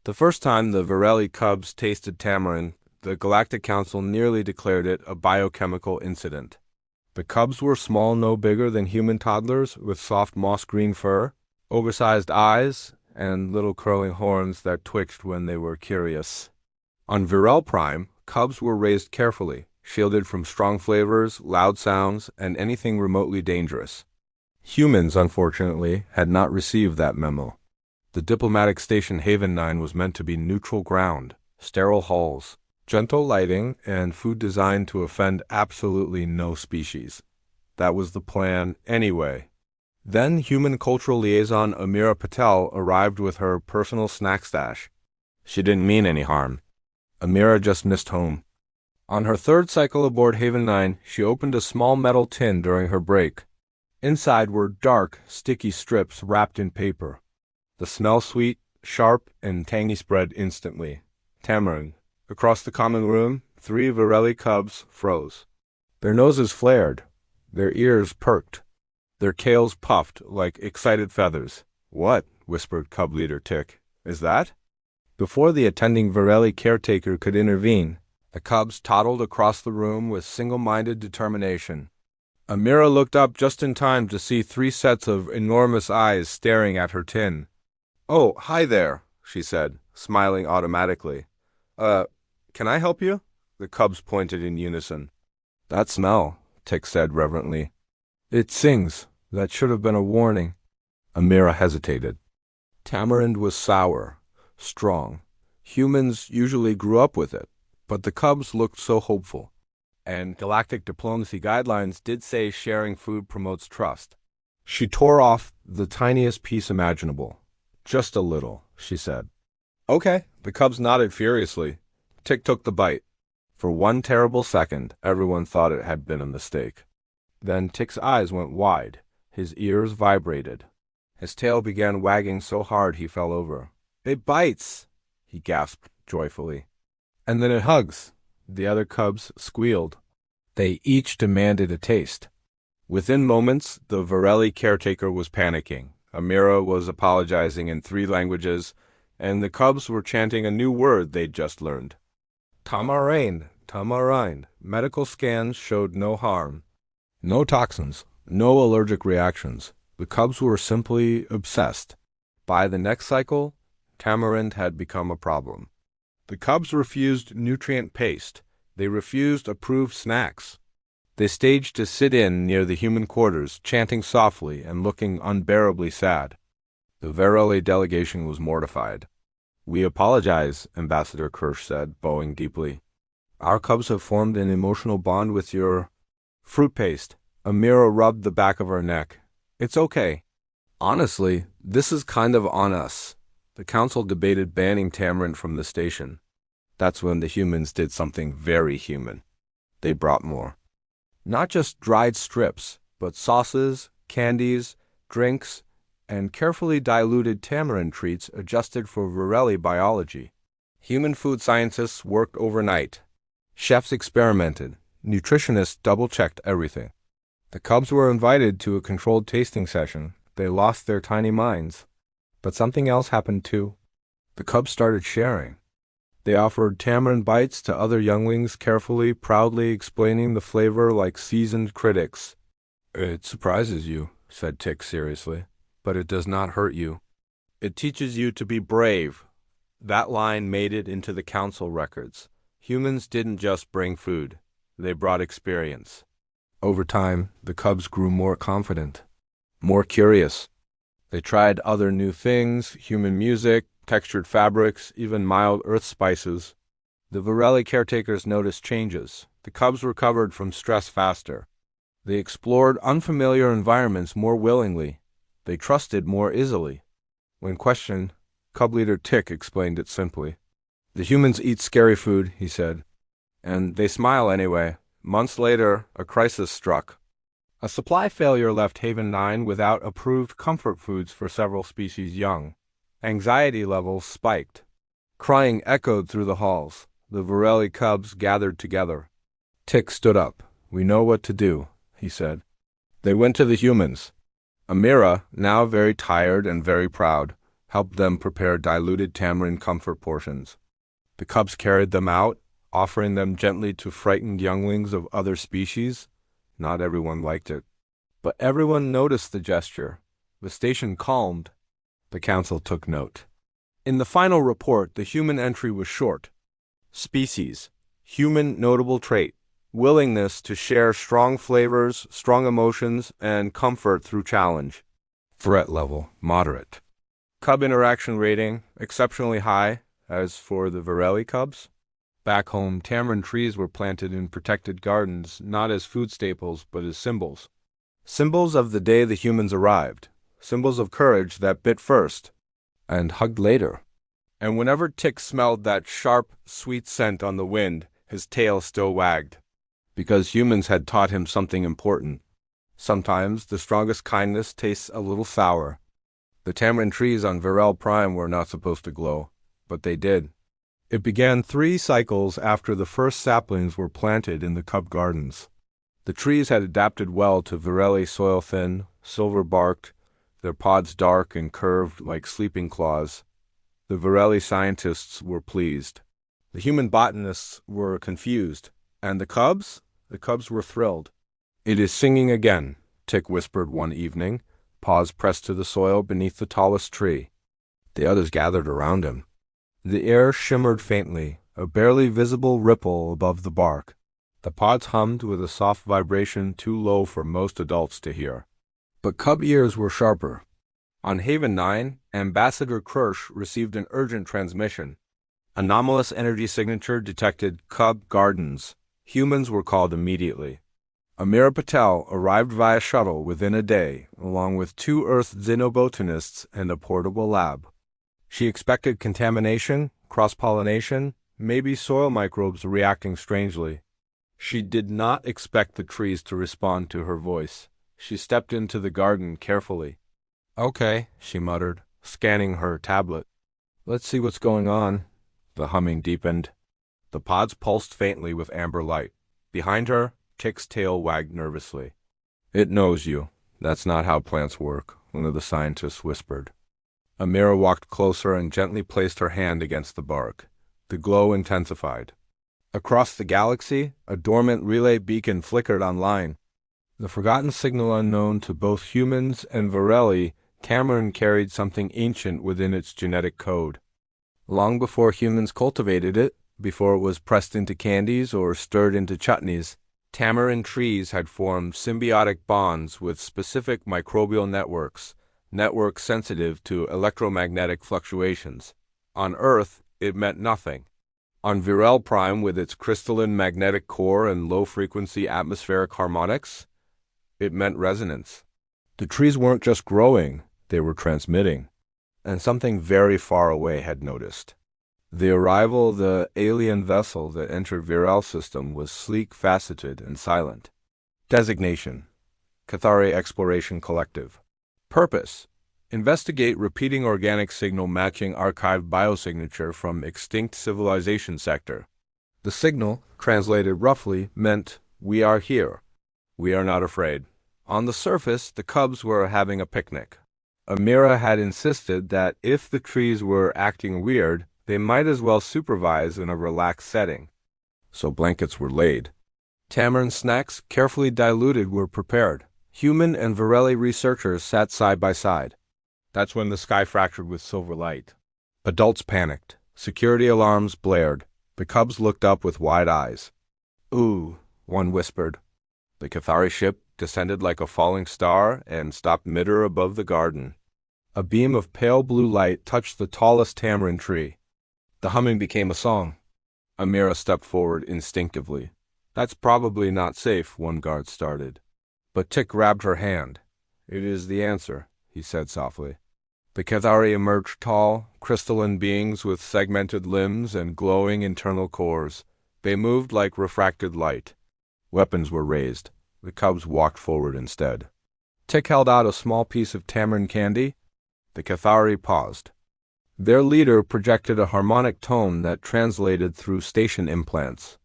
The first time the Varelli cubs tasted tamarind, the Galactic Council nearly declared it a biochemical incident. The cubs were small, no bigger than human toddlers, with soft moss-green fur, oversized eyes, and little curling horns that twitched when they were curious. On Virel Prime, cubs were raised carefully, shielded from strong flavors, loud sounds, and anything remotely dangerous. Humans, unfortunately, had not received that memo. The diplomatic station Haven 9 was meant to be neutral ground, sterile halls, gentle lighting, and food designed to offend absolutely no species. That was the plan anyway. Then human cultural liaison Amira Patel arrived with her personal snack stash. She didn't mean any harm. Amira just missed home. On her third cycle aboard Haven 9, she opened a small metal tin during her break. Inside were dark, sticky strips wrapped in paper. The smell sweet, sharp, and tangy spread instantly. Tamarind. Across the common room, 3 Varelli cubs froze. Their noses flared. Their ears perked. Their tails puffed like excited feathers. "What?" whispered cub leader Tick. "Is that?" Before the attending Varelli caretaker could intervene, the cubs toddled across the room with single-minded determination. Amira looked up just in time to see 3 sets of enormous eyes staring at her tin. "Oh, hi there," she said, smiling automatically. Can I help you?" The cubs pointed in unison. "That smell," Tick said reverently. "It sings. That should have been a warning." Amira hesitated. Tamarind was sour, strong. Humans usually grew up with it, but the cubs looked so hopeful. And galactic diplomacy guidelines did say sharing food promotes trust. She tore off the tiniest piece imaginable. "Just a little," she said. "Okay." The cubs nodded furiously. Tick took the bite. For one terrible second, everyone thought it had been a mistake. Then Tick's eyes went wide. His ears vibrated. His tail began wagging so hard he fell over. "It bites!" he gasped joyfully. "And then it hugs." The other cubs squealed. They each demanded a taste. Within moments, the Varelli caretaker was panicking. Amira was apologizing in 3 languages, and the cubs were chanting a new word they'd just learned. Tamarind, tamarind. Medical scans showed no harm. No toxins, no allergic reactions. The cubs were simply obsessed. By the next cycle, tamarind had become a problem. The cubs refused nutrient paste. They refused approved snacks. They staged a sit-in near the human quarters, chanting softly and looking unbearably sad. The Varelli delegation was mortified. "We apologize," Ambassador Kirsch said, bowing deeply. "Our cubs have formed an emotional bond with your fruit paste." Amira rubbed the back of her neck. "It's okay. Honestly, this is kind of on us." The council debated banning tamarind from the station. That's when the humans did something very human. They brought more. Not just dried strips, but sauces, candies, drinks, and carefully diluted tamarind treats adjusted for Varelli biology. Human food scientists worked overnight. Chefs experimented. Nutritionists double-checked everything. The cubs were invited to a controlled tasting session. They lost their tiny minds. But something else happened too. The cubs started sharing. They offered tamarind bites to other younglings carefully, proudly explaining the flavor like seasoned critics. "It surprises you," said Tick seriously, "but it does not hurt you. It teaches you to be brave." That line made it into the council records. Humans didn't just bring food. They brought experience. Over time, the cubs grew more confident, more curious. They tried other new things, human music, textured fabrics, even mild earth spices. The Varelli caretakers noticed changes. The cubs recovered from stress faster. They explored unfamiliar environments more willingly. They trusted more easily. When questioned, Cub Leader Tick explained it simply. "The humans eat scary food," he said. "And they smile anyway." Months later, a crisis struck. A supply failure left Haven 9 without approved comfort foods for several species young. Anxiety levels spiked. Crying echoed through the halls. The Varelli cubs gathered together. Tick stood up. "We know what to do," he said. They went to the humans. Amira, now very tired and very proud, helped them prepare diluted tamarind comfort portions. The cubs carried them out, offering them gently to frightened younglings of other species. Not everyone liked it, but everyone noticed the gesture. The station calmed. The council took note. In the final report, the human entry was short. Species. Human notable trait. Willingness to share strong flavors, strong emotions, and comfort through challenge. Threat level, moderate. Cub interaction rating, exceptionally high, as for the Varelli cubs. Back home, tamarind trees were planted in protected gardens, not as food staples, but as symbols. Symbols of the day the humans arrived. Symbols of courage that bit first and hugged later. And whenever Tick smelled that sharp, sweet scent on the wind, his tail still wagged. Because humans had taught him something important. Sometimes the strongest kindness tastes a little sour. The tamarind trees on Varel Prime were not supposed to glow, but they did. It began 3 cycles after the first saplings were planted in the cub gardens. The trees had adapted well to Varelli soil thin, silver-barked, their pods dark and curved like sleeping claws. The Varelli scientists were pleased. The human botanists were confused. And the cubs? The cubs were thrilled. "It is singing again," Tick whispered one evening, paws pressed to the soil beneath the tallest tree. The others gathered around him. The air shimmered faintly, a barely visible ripple above the bark. The pods hummed with a soft vibration too low for most adults to hear. But cub ears were sharper. On Haven 9, Ambassador Kirsch received an urgent transmission. Anomalous energy signature detected cub gardens. Humans were called immediately. Amira Patel arrived via shuttle within a day, along with 2 Earth xenobotanists and a portable lab. She expected contamination, cross-pollination, maybe soil microbes reacting strangely. She did not expect the trees to respond to her voice. She stepped into the garden carefully. "Okay," she muttered, scanning her tablet. "Let's see what's going on." The humming deepened. The pods pulsed faintly with amber light. Behind her, Tick's tail wagged nervously. "It knows you. That's not how plants work," one of the scientists whispered. Amira walked closer and gently placed her hand against the bark. The glow intensified. Across the galaxy, a dormant relay beacon flickered online. The forgotten signal unknown to both humans and Varelli, tamarind carried something ancient within its genetic code. Long before humans cultivated it, before it was pressed into candies or stirred into chutneys, tamarind trees had formed symbiotic bonds with specific microbial networks sensitive to electromagnetic fluctuations. On Earth, it meant nothing. On Virel Prime, with its crystalline magnetic core and low-frequency atmospheric harmonics, it meant resonance. The trees weren't just growing, they were transmitting. And something very far away had noticed. The arrival of the alien vessel that entered Virel's system was sleek, faceted, and silent. Designation: Cathari Exploration Collective. Purpose: investigate repeating organic signal matching archived biosignature from extinct civilization sector. The signal, translated roughly, meant, "We are here. We are not afraid." On the surface, the cubs were having a picnic. Amira had insisted that if the trees were acting weird, they might as well supervise in a relaxed setting. So blankets were laid. Tamarind snacks, carefully diluted, were prepared. Human and Varelli researchers sat side by side. That's when the sky fractured with silver light. Adults panicked. Security alarms blared. The cubs looked up with wide eyes. "Ooh," one whispered. The Cathari ship descended like a falling star and stopped mid-air above the garden. A beam of pale blue light touched the tallest tamarind tree. The humming became a song. Amira stepped forward instinctively. "That's probably not safe," one guard started. But Tick grabbed her hand. "It is the answer," he said softly. The Cathari emerged tall, crystalline beings with segmented limbs and glowing internal cores. They moved like refracted light. Weapons were raised. The cubs walked forward instead. Tick held out a small piece of tamarind candy. The Cathari paused. Their leader projected a harmonic tone that translated through station implants.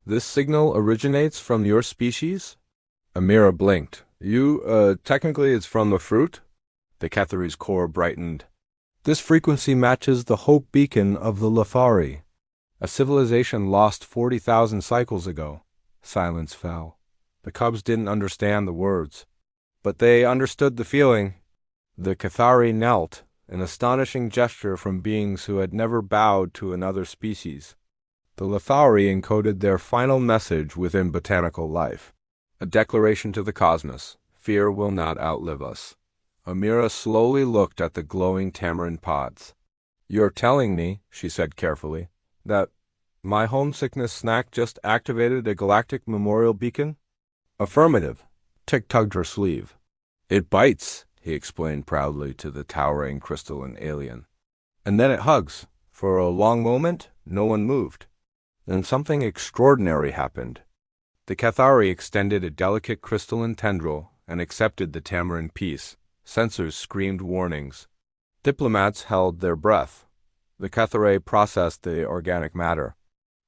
"This signal originates from your species?" Amira blinked. Technically it's from the fruit?" The Cathari's core brightened. This frequency matches the hope beacon of the Cathari, a civilization lost 40,000 cycles ago. Silence fell. The cubs didn't understand the words, but they understood the feeling. The Cathari knelt, an astonishing gesture from beings who had never bowed to another species. The Cathari encoded their final message within botanical life, a declaration to the cosmos: fear will not outlive us. Amira slowly looked at the glowing tamarind pods. "You're telling me," she said carefully, "that my homesickness snack just activated a galactic memorial beacon?" "Affirmative." Tick tugged her sleeve. "It bites," he explained proudly to the towering crystalline alien. "And then it hugs." For a long moment, no one moved. Then something extraordinary happened. The Cathari extended a delicate crystalline tendril and accepted the tamarind piece. Sensors screamed warnings. Diplomats held their breath. The Cathari processed the organic matter.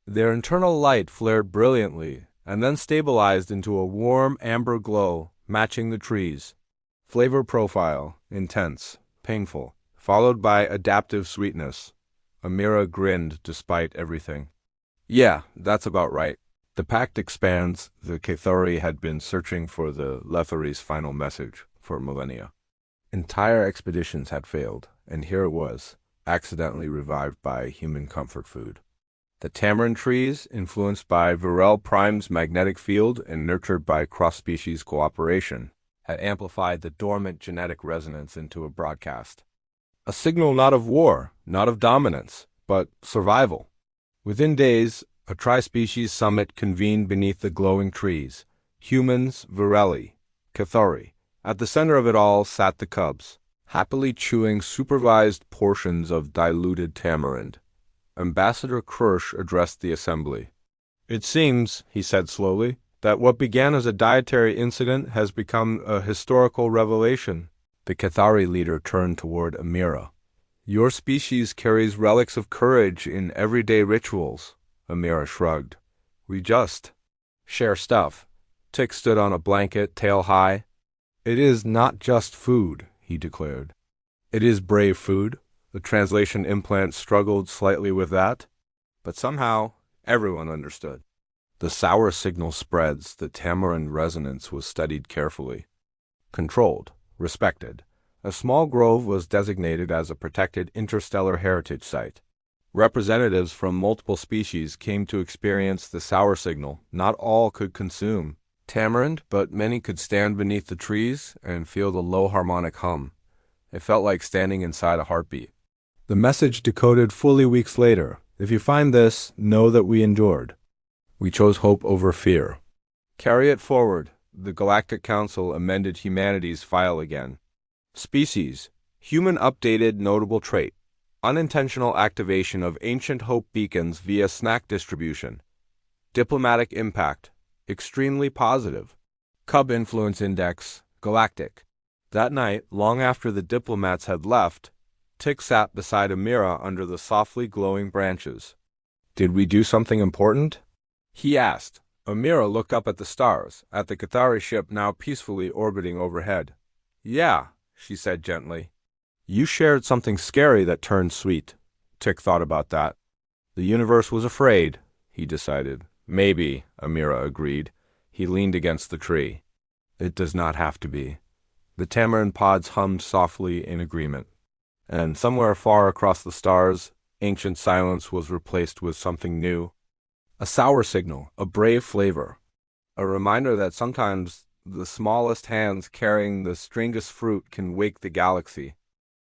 Their internal light flared brilliantly and then stabilized into a warm amber glow matching the trees. Flavor profile: intense, painful, followed by adaptive sweetness. Amira grinned despite everything. "Yeah, that's about right." The pact expands. The Cathari had been searching for the Lethari's final message for millennia. Entire expeditions had failed, and here it was, accidentally revived by human comfort food. The tamarind trees, influenced by Virel Prime's magnetic field and nurtured by cross-species cooperation, had amplified the dormant genetic resonance into a broadcast. A signal not of war, not of dominance, but survival. Within days, a tri-species summit convened beneath the glowing trees. Humans, Virelli, Cathari. At the center of it all sat the cubs, happily chewing supervised portions of diluted tamarind. Ambassador Kirsch addressed the assembly. "It seems," he said slowly, "that what began as a dietary incident has become a historical revelation." The Cathari leader turned toward Amira. "Your species carries relics of courage in everyday rituals." Amira shrugged. "We just share stuff." Tick stood on a blanket, tail high. "It is not just food," he declared. "It is brave food." The translation implant struggled slightly with that, but somehow everyone understood. The sour signal spreads. The tamarind resonance was studied carefully. Controlled, respected. A small grove was designated as a protected interstellar heritage site. Representatives from multiple species came to experience the sour signal. Not all could consume tamarind, but many could stand beneath the trees and feel the low harmonic hum. It felt like standing inside a heartbeat. The message decoded fully weeks later: "If you find this, know that we endured. We chose hope over fear. Carry it forward." The Galactic Council amended humanity's file again. Species: human updated notable trait: unintentional activation of ancient hope beacons via snack distribution. Diplomatic impact: extremely positive. Cub influence index: galactic. That night, long after the diplomats had left, Tick sat beside Amira under the softly glowing branches. "Did we do something important?" he asked. Amira looked up at the stars, at the Cathari ship now peacefully orbiting overhead. "Yeah," she said gently. "You shared something scary that turned sweet." Tick thought about that. The universe was afraid, he decided. "Maybe," Amira agreed. He leaned against the tree. "It does not have to be." The tamarind pods hummed softly in agreement. And somewhere far across the stars, ancient silence was replaced with something new. A sour signal, a brave flavor. A reminder that sometimes the smallest hands carrying the strangest fruit can wake the galaxy.